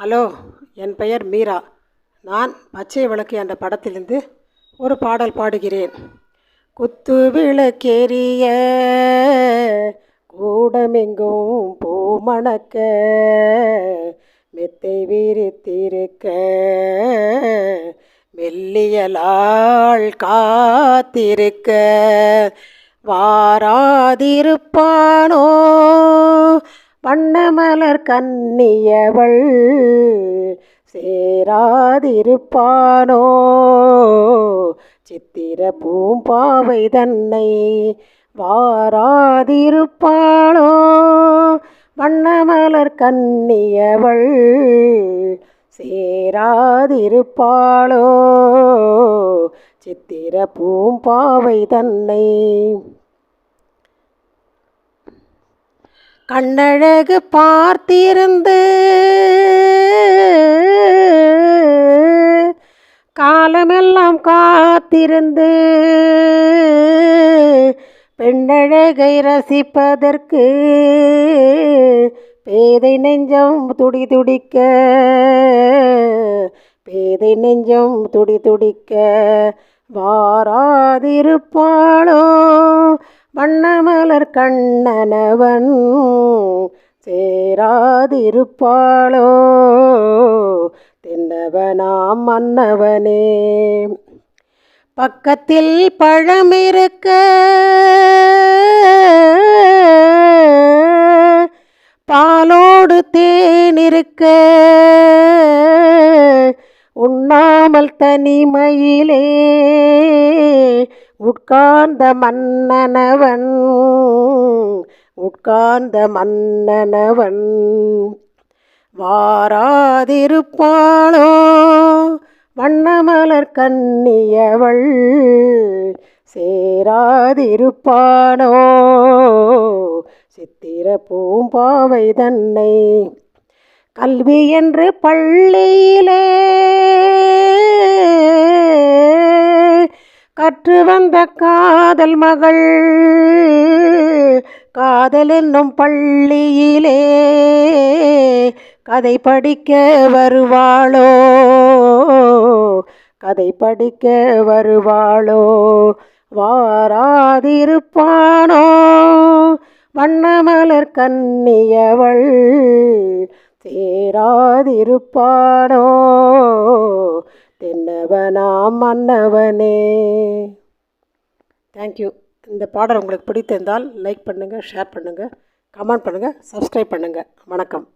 Hello, என் பெயர் மீரா. நான் பச்சை விளக்கு என்ற படத்திலிருந்து ஒரு பாடல் பாடுகிறேன். குத்து விளக்கேறிய கூடமெங்கும் பூமணக்க மெத்தை விரித்திருக்க மெல்லியலாள் காத்திருக்க வாராதிருப்பானோ வண்ணமலர் கன்னியவள் சேராதிருப்பானோ சித்திர பூம்பாவை தன்னை வாராதிருப்பாளோ வண்ணமலர் கன்னியவள் சேராதிருப்பாளோ சித்திர பூம்பாவை தன்னை. கண்ணழகு பார்த்திருந்து காலமெல்லாம் காத்திருந்து பெண்ணழகை ரசிப்பதற்கு பேதை நெஞ்சம் துடி துடிக்க பேதை நெஞ்சம் துடி துடிக்க வாராதிருப்பாளோ வண்ணமலர் கண்ணனவன் சேராதிருப்பாளோ தென்னவனாம் மன்னவனே. பக்கத்தில் பழம் இருக்க பாலோடு தேன் இருக்க உண்ணாமல் தனிமையிலே உட்கார்ந்த மன்னனவன் வாராதிருப்பாளோ வண்ணமலர் கன்னியவள் சேராதிருப்பானோ சித்திர பூம்பாவை தன்னை. கல்வி என்று பள்ளியிலே கற்று வந்த காதல் மகள் காதல் என்னும் பள்ளியிலே கதை படிக்க வருவாளோ கதை படிக்க வருவாளோ வாராதிருப்பானோ வண்ணமலர் கன்னியவள் சேராதிருப்பானோ தென்னவனாம் மன்னவனே. தேங்க்யூ. இந்த பாடல் உங்களுக்கு பிடித்திருந்தால் லைக் பண்ணுங்கள், ஷேர் பண்ணுங்கள், கமெண்ட் பண்ணுங்கள், சப்ஸ்கிரைப் பண்ணுங்கள். வணக்கம்.